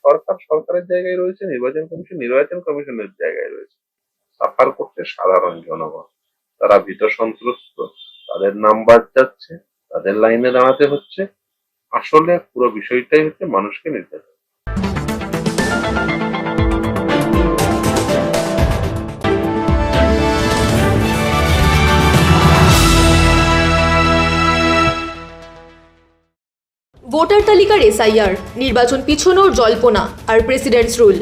সরকার সরকারের জায়গায় রয়েছে, নির্বাচন কমিশন নির্বাচন কমিশনের জায়গায় রয়েছে। সাফার করছে সাধারণ জনগণ, তারা ভীত সন্ত্রস্ত, তাদের নাম বাদ যাচ্ছে, তাদের লাইনে দাঁড়াতে হচ্ছে। আসলে পুরো বিষয়টাই হচ্ছে মানুষকে নির্যাতন। ভোটার তালিকার এসআইআর, নির্বাচন পিছনোর জল্পনা আর প্রেসিডেন্টস রুল,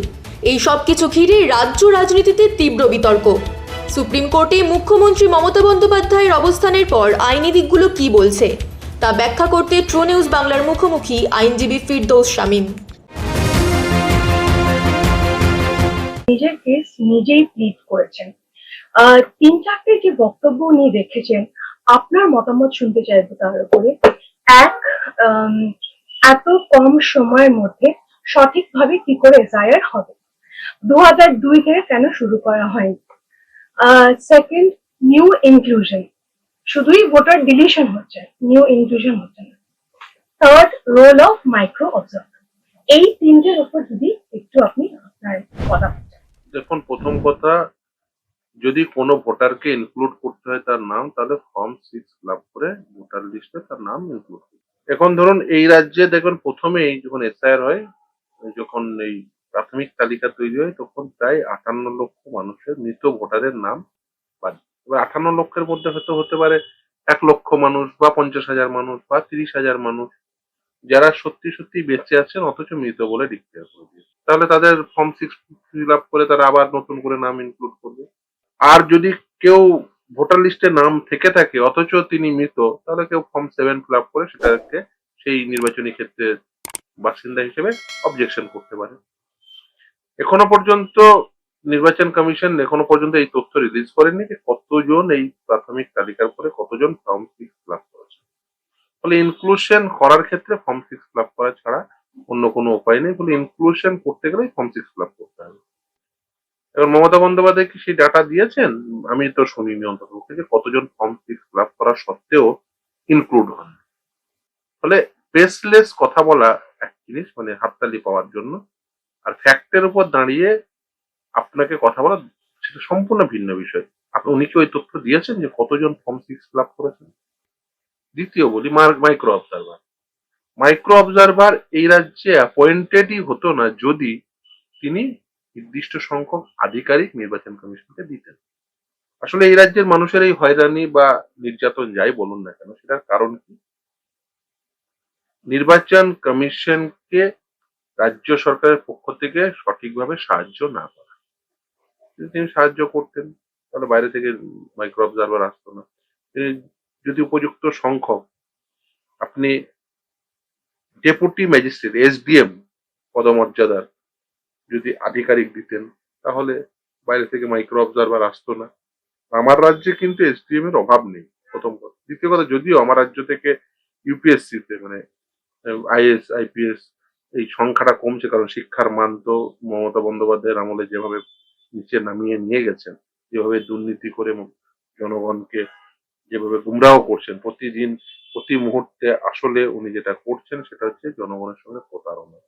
এই সব কিছু ঘিরে রাজ্য রাজনীতিতে তীব্র বিতর্ক। সুপ্রিম কোর্টে মুখ্যমন্ত্রী মমতা বন্দ্যোপাধ্যায়ের অবস্থানের পর আইনি দিকগুলো কি বলছে তা ব্যাখ্যা করতে ট্রু নিউজ বাংলার মুখোমুখি আইনজীবী ফিরদৌস শামীম। নিজের কেস নিজেই প্লিড করেছেন। তিন চারটে যে বক্তব্য উনি রেখেছেন, আপনার মতামত শুনতে চাইবো তার উপরে। এক, এত কম সময়ের মধ্যে সঠিকভাবে কি করে এসআইআর হবে, 2002 থেকে কেন শুরু করা হয়নি। সেকেন্ড, নিউ ইনক্লুশন, শুধুই ভোটার ডিলিশন হচ্ছে, নিউ ইনক্লুশন হচ্ছে না। Third, role of micro observer. এই তিনটের উপর যদি একটু আপনি আপনার কথা বলতেন। দেখুন, প্রথম কথা, যদি কোনো ভোটারকে ইনক্লুড করতে হয় তার নাম, তাহলে ফর্ম 6 ফিল আপ করে ভোটার লিস্টে তার নাম ইনক্লুড করতে। এখন ধরুন এই রাজ্যে দেখুন, প্রথমেই যখন এসআইআর হয়, যখন এই প্রাথমিক তালিকা তৈরি হয়, তখন প্রায় 58 লক্ষ মানুষের মৃত ভোটারের নাম বাদ। এবার 58 লক্ষের মধ্যে হয়তো হতে পারে 1 লক্ষ মানুষ বা 50,000 মানুষ বা 30,000 মানুষ যারা সত্যি সত্যি বেঁচে আছেন অথচ মৃত বলে ডিক্লেয়ার করে দিয়েছে। তাহলে তাদের ফর্ম 6 ফিল আপ করে তারা আবার নতুন করে নাম ইনক্লুড করবে। আর যদি কেউ ভোটার লিস্টে নাম থেকে থাকে অথচ তিনি মৃত, তাহলে কেউ ফর্ম 7 ফিল আপ করে সেটাকে সেই নির্বাচনী ক্ষেত্রে বাসিন্দা হিসেবে অবজেকশন করতে পারে। এখনো পর্যন্ত নির্বাচন কমিশন এই তথ্য রিলিজ করেনি যে কতজন এই প্রাথমিক তালিকার পরে কতজন ফর্ম 6 ফিল আপ করেছে। ফলে ইনক্লুশন করার ক্ষেত্রে ফর্ম 6 ফিল আপ করা ছাড়া অন্য কোনো উপায় নেই। ফলে ইনক্লুশন করতে গেলে ফর্ম 6 ফিল আপ করতে হবে। এবার মমতা বন্দ্যোপাধ্যায় কি সেই ডাটা দিয়েছেন? আমি তো শুনিনি অন্ততপক্ষে যে কতজন ফর্ম 6 ফিল আপ করা সত্ত্বেও ইনক্লুড হন। ফলে বেসলেস কথা বলা এক জিনিস, মানে হাততালি পাওয়ার জন্য, আর ফ্যাক্টের উপর দাঁড়িয়ে আপনাকে কথা বলা সেটা সম্পূর্ণ ভিন্ন বিষয়। উনি কি ওই তথ্য দিয়েছেন যে কতজন ফর্ম 6 ফিল আপ করেছেন? দ্বিতীয় বলি, মাইক্রো অবজারভার। মাইক্রো অবজারভার এই রাজ্যে অ্যাপয়েন্টেডই হতো না যদি তিনি নির্দিষ্ট সংখ্যক আধিকারিক নির্বাচন কমিশনকে দিতেন। আসলে এই রাজ্যের মানুষের এই হয়রানি বা নির্যাতন যাই বলুন না কেন, সেটার কারণ কি? নির্বাচন কমিশনকে রাজ্য সরকারের পক্ষ থেকে সঠিকভাবে সাহায্য না করা। যদি তিনি সাহায্য করতেন তাহলে বাইরে থেকে মাইক্রো অবজারভার আসতো না। তিনি যদি উপযুক্ত সংখ্যক আপনি ডেপুটি ম্যাজিস্ট্রেট, এসডিএম পদমর্যাদার যদি আধিকারিক দিতেন, তাহলে বাইরে থেকে মাইক্রো অবজারভার আসতো না। আমার রাজ্যে কিন্তু এসডিএম এর অভাব নেই, প্রথম কথা। দ্বিতীয় কথা, যদিও আমার রাজ্য থেকে ইউপিএসসি তে মানে আইএস আইপিএস এই সংখ্যাটা কমছে, কারণ শিক্ষার মান তো মমতা বন্দ্যোপাধ্যায়ের আমলে যেভাবে নিচে নামিয়ে নিয়ে গেছেন, যেভাবে দুর্নীতি করে জনগণকে যেভাবে গুমরাহ করছেন প্রতিদিন প্রতি মুহূর্তে, আসলে উনি যেটা করছেন সেটা হচ্ছে জনগণের সঙ্গে প্রতারণা।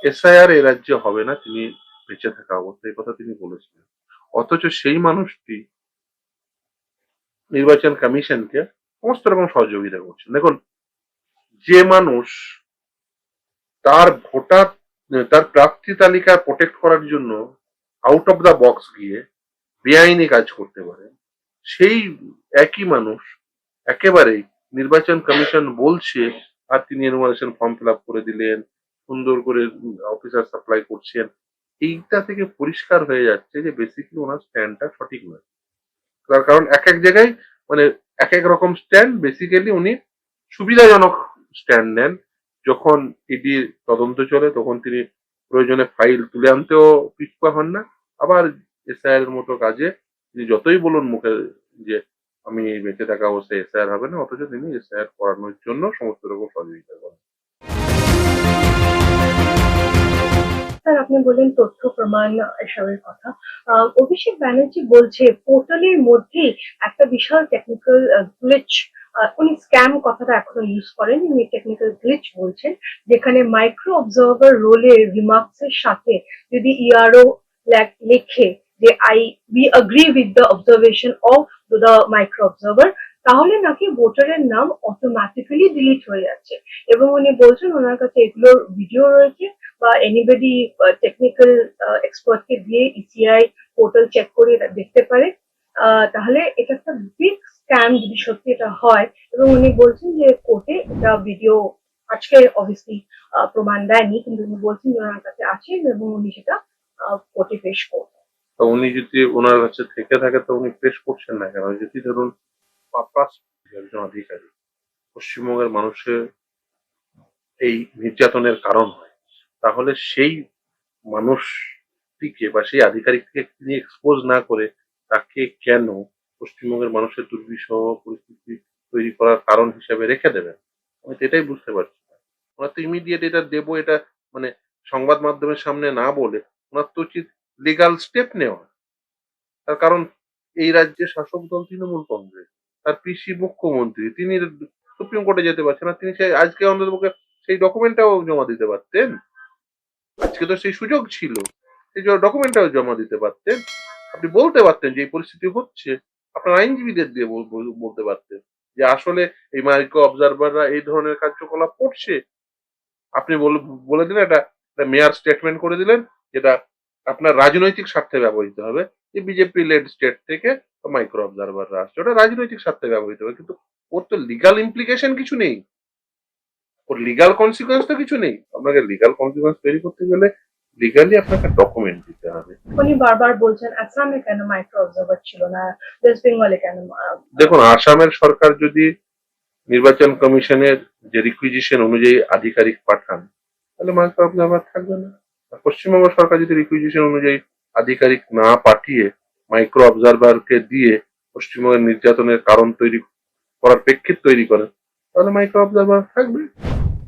এসআইআর এ রাজ্যে হবে না তিনি বেঁচে থাকা অবস্থায়, এই কথা তিনি বলেছিলেন। অথচ সেই মানুষটি নির্বাচন কমিশনকে সমস্ত রকম সহযোগিতা করছেন। দেখুন, যে মানুষ তার প্রার্থী তালিকা প্রোটেক্ট করার জন্য আউট অফ দা বক্স গিয়ে বেআইনি কাজ করতে পারে, সেই একই মানুষ একেবারেই নির্বাচন কমিশন বলছে আর তিনি এনুমারেশন ফর্ম ফিল আপ করে দিলেন, সুন্দর করে অফিসার সাপ্লাই করছেন। এইটা থেকে পরিষ্কার হয়ে যাচ্ছে যে বেসিক্যালি ওনার স্ট্যান্ডটা সঠিক নয়। তার কারণ এক এক জায়গায় মানে এক এক রকম স্ট্যান্ড। বেসিক্যালি উনি সুবিধাজনক স্ট্যান্ড নেন। যখন ইডি তদন্ত চলে তখন তিনি প্রয়োজনে ফাইল তুলে আনতেও পিছপা হন না। আবার এসআইআর এর মতো কাজে তিনি যতই বলুন মুখে যে আমি বেঁচে থাকা অবস্থায় এসআইআর হবে না, অথচ তিনি এসআইআর করানোর জন্য সমস্ত রকম সহযোগিতা করেন। স্যার, আপনি বললেন তথ্য প্রমাণ এসবের কথা। অভিষেক ব্যানার্জি বলছে পোর্টালের মধ্যেই একটা বিশাল টেকনিক্যাল গ্লিচ, উনি স্ক্যাম কথাটা এখনো ইউজ করেন, উনি টেকনিক্যাল গ্লিচ বলছেন, যেখানে মাইক্রো অবজার্ভার রোলের রিমার্কস এর সাথে যদি ইআরও লেখে যে we agree with the observation of the micro observer, তাহলে নাকি ভোটারের নাম অটোমেটিক্যালি ডিলিট হয়ে যাচ্ছে। এবং উনি বলছেন ওনার কাছে এগুলোর ভিডিও রয়েছে, বা এনিবডি টেকনিক্যাল এক্সপার্টকে দিয়ে ইসিআই পোর্টাল চেক করে এটা দেখতে পারে। তাহলে এটা একটা বিগ স্ক্যাম যদি সত্যি এটা হয়। এবং উনি বলছেন যে কোর্টে এটা ভিডিও আজকে অবভিয়াসলি প্রমাণ দেয়নি, কিন্তু উনি বলছেন যে ওনার কাছে আছে এবং উনি সেটা কোর্টে পেশ করবেন। তো উনি যদি ওনার কাছে থেকে থাকে তো উনি পেশ করছেন না কেন? যদি ধরুন পাপাস একজন আধিকারিক পশ্চিমবঙ্গের মানুষের এই নির্যাতনের কারণ হয়, তাহলে সেই মানুষটিকে বা সেই আধিকারিককে তিনি এক্সপোজ না করে তাকে কেন পশ্চিমবঙ্গের মানুষের দুর্বিষহ পরিস্থিতি তৈরি করার কারণ হিসেবে রেখে দেবেন? আমি তো এটাই বুঝতে পারছি না। ওনার তো ইমিডিয়েট এটা দেবো, এটা মানে সংবাদ মাধ্যমের সামনে না বলে ওনার তো উচিত লিগাল স্টেপ নেওয়া। তার কারণ এই রাজ্যে শাসক দল তৃণমূল কংগ্রেস, তার পিসি মুখ্যমন্ত্রী, তিনি সুপ্রিম কোর্টে যেতে পারছেন না। তিনি সেই আজকে অন্ততপক্ষে সেই ডকুমেন্টটাও জমা দিতে পারতেন। আজকে তো সেই সুযোগ ছিল, সেই ডকুমেন্টটাও জমা দিতে পারতেন। আপনি বলতে পারতেন যে এই পরিস্থিতি হচ্ছে, আপনার আইনজীবীদের দিয়ে বলতে পারতেন যে আসলে এই মাইক্রো অবজারভাররা এই ধরনের কার্যকলাপ করছে। আপনি বলে দিলেন, এটা মেয়ার স্টেটমেন্ট করে দিলেন, যেটা আপনার রাজনৈতিক স্বার্থে ব্যবহৃত হবে, যে বিজেপি লেড স্টেট থেকে মাইক্রো অবজারভাররা আসছে, ওটা রাজনৈতিক স্বার্থে ব্যবহৃত হবে। কিন্তু ওর তো লিগাল ইমপ্লিকেশন কিছু নেই, ওর লিগাল কনসিকুয়েন্স তো কিছু নেই। আপনাকে লিগাল কনসিকুয়েন্স তৈরি করতে গেলে লিগালি আপনাকে ডকুমেন্ট দিতে হবে। উনি বারবার বলছেন আসামে কেন মাইক্রো অবজার্ভার ছিল না, ওয়েস্ট বেঙ্গলে কেন। দেখুন, আসামের সরকার যদি নির্বাচন কমিশনের যে রিকুইজিশন অনুযায়ী আধিকারিক পাঠান, তাহলে মাইক্রো অবজারভার থাকবে না। আর পশ্চিমবঙ্গ সরকার যদি রিকুইজিশন অনুযায়ী আধিকারিক না পাঠিয়ে মাইক্রো অবজারভারকে দিয়ে পশ্চিমবঙ্গের নির্যাতনের কারণ তৈরি করার প্রেক্ষিত তৈরি করেন, তাহলে মাইক্রো অবজারভার থাকবে।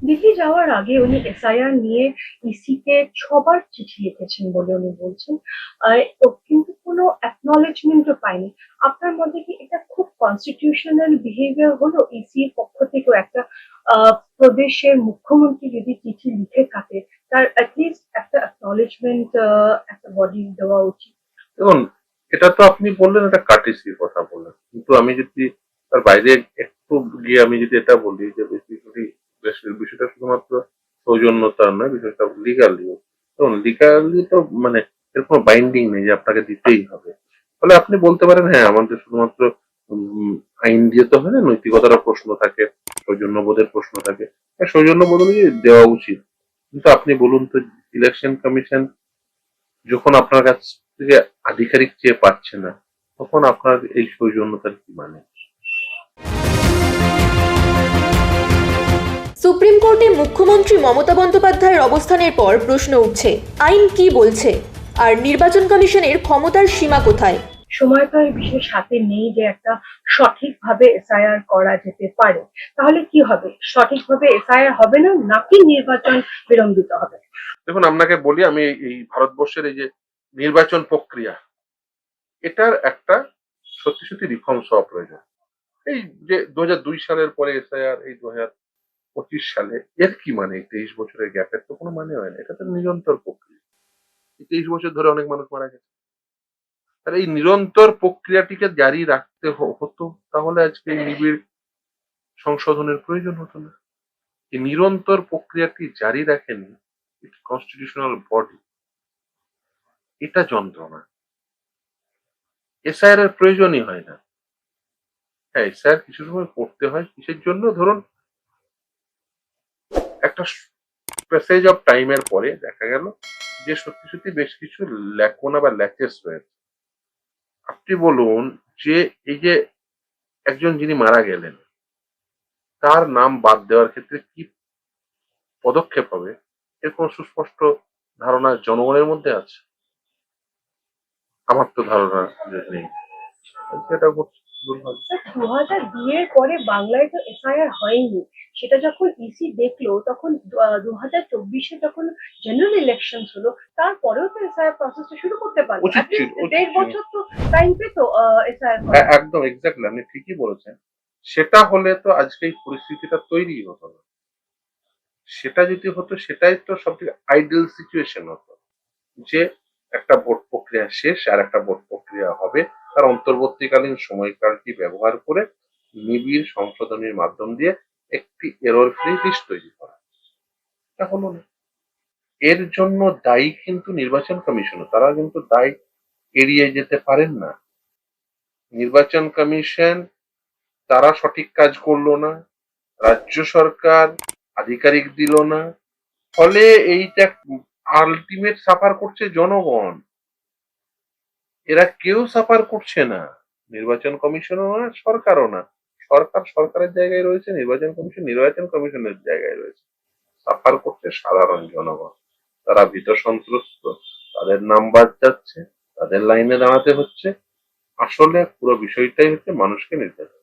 দিল্লি যাওয়ার আগে উনি এসআইআর নিয়ে ইসি কে 6 বার চিঠি লিখেছেন বলে উনি বলছেন, কিন্তু কোনো অ্যাকনলেজমেন্টও পাইনি। আপনার মধ্যে কি এটা খুব কনস্টিটিউশনাল বিহেভিয়ার হলো? ইসির পক্ষ থেকেও একটা প্রদেশের মুখ্যমন্ত্রী যদি চিঠি লিখে থাকে, তার অ্যাটলিস্ট একটা অ্যাকনলেজমেন্ট একটা বডি দেওয়া উচিত। দেখুন, এটা তো আপনি বললেন, এটা কার্টেসির কথা বললেন, কিন্তু আমি যদি তার বাইরে একটু গিয়ে আমি যদি এটা বলি যে বেসিক্যালি বিষয়টা শুধুমাত্র সৌজন্যতার নয়, বিষয়টা লিগালিও। দেখুন, লিগালি তো মানে এর কোনো বাইন্ডিং নেই যে আপনাকে দিতেই হবে। ফলে আপনি বলতে পারেন হ্যাঁ আমাদের শুধুমাত্র আইন দিয়ে তো হয় না, নৈতিকতার প্রশ্ন থাকে, সৌজন্যবোধের প্রশ্ন থাকে। হ্যাঁ, সৌজন্যবোধ অনুযায়ী দেওয়া উচিত। কিন্তু আপনি বলুন তো, ইলেকশন কমিশন যখন আপনার কাছ থেকে আধিকারিক চেয়ে পাচ্ছে না, তখন আপনার এই সৌজন্যতার কি মানে? সুপ্রিম কোর্টে মুখ্যমন্ত্রী মমতা বন্দ্যোপাধ্যায়ের অবস্থানের পর প্রশ্ন উঠছে, আইন কি বলছে আর নির্বাচন কমিশনের ক্ষমতার সীমা কোথায়? সময় তো এই বিশেষ হাতে নেই যে একটা সঠিকভাবে এসআইআর করা যেতে পারে। তাহলে কি হবে? সঠিকভাবে এসআইআর হবে না, নাকি নির্বাচন বিলম্বিত হবে? দেখুন, আপনাকে বলি, আমি এই ভারতবর্ষের এই যে নির্বাচন প্রক্রিয়া, এটার একটা সত্যি সত্যি রিফর্মস হওয়া প্রয়োজন। এই যে 2002 সালের পরে এসআইআর, এই 2025 সালে, এর কি মানে? 23 বছরের গ্যাপের তো কোনো মানে হয় না। এটা তো নিরন্তর প্রক্রিয়া। 23 বছর ধরে অনেক মানুষ মারা গেছে। আর এই নিরন্তর প্রক্রিয়াটিকে জারি রাখতে হতো, তাহলে আজকে এই নিবিড় সংশোধনের প্রয়োজন হতো না। এই নিরন্তর প্রক্রিয়াটি জারি রাখেনি একটি কনস্টিটিউশনাল বডি, এটা যন্ত্রণা। এসআইআর এর প্রয়োজনই হয় না। হ্যাঁ, এসআইআর কিছু সময় করতে হয়, কিসের জন্য? ধরুন, একটা প্যাসেজ অফ টাইমের পরে দেখা গেল যে সত্যি সত্যি বেশ কিছু ল্যাকোনা বা ল্যাচেস রয়েছে। আপনি বলুন যে এই যে একজন যিনি মারা গেলেন, তার নাম বাদ দেওয়ার ক্ষেত্রে কি পদক্ষেপ হবে, এর কোনো সুস্পষ্ট ধারণা জনগণের মধ্যে আছে? আমার তো ধারণা যে নেই। সেটা করছে। দুর্ভাগ্য। 2002 এর পরে বাংলায় তো এসআইআর হয়নি, সেটা যখন ইসি দেখলো তখন 2024-এ যখন জেনারেল ইলেকশন হলো, তারপরেও তো এসআইআর প্রসেসটা শুরু করতে পারলো। উচিত ছিল, উচিত 1.5 ছিল। বছর তো টাইম পেতো এসআইআর করার। একদম এক্স্যাক্টলি, আপনি ঠিকই বলেছেন। সেটা হলে তো আজকে এই পরিস্থিতিটা তৈরি হতো না। সেটা যদি হতো সেটাই তো সবথেকে আইডিয়াল সিচুয়েশন হতো, যে একটা ভোট প্রক্রিয়া শেষ আর একটা ভোট প্রক্রিয়া হবে, তার অন্তর্বর্তীকালীন সময়কালটি ব্যবহার করে নিবিড় সংশোধনের মাধ্যম দিয়ে একটি এরর ফ্রি লিস্ট তৈরি করা। এটা হলো না। এর জন্য দায়ী কিন্তু নির্বাচন কমিশন, তারা কিন্তু দায় এড়িয়ে যেতে পারেন না। নির্বাচন কমিশন তারা সঠিক কাজ করলো না, রাজ্য সরকার আধিকারিক দিল না, ফলে এইটা আলটিমেট সাফার করছে জনগণ। এরা কেউ সাফার করছে না, নির্বাচন কমিশনও না, সরকারও না। সরকার সরকারের জায়গায় রয়েছে, নির্বাচন কমিশন নির্বাচন কমিশনের জায়গায় রয়েছে। সাফার করছে সাধারণ জনগণ। তারা ভীত সন্ত্রস্ত, তাদের নাম বাদ যাচ্ছে, তাদের লাইনে দাঁড়াতে হচ্ছে। আসলে পুরো বিষয়টাই হচ্ছে মানুষকে নির্যাতন।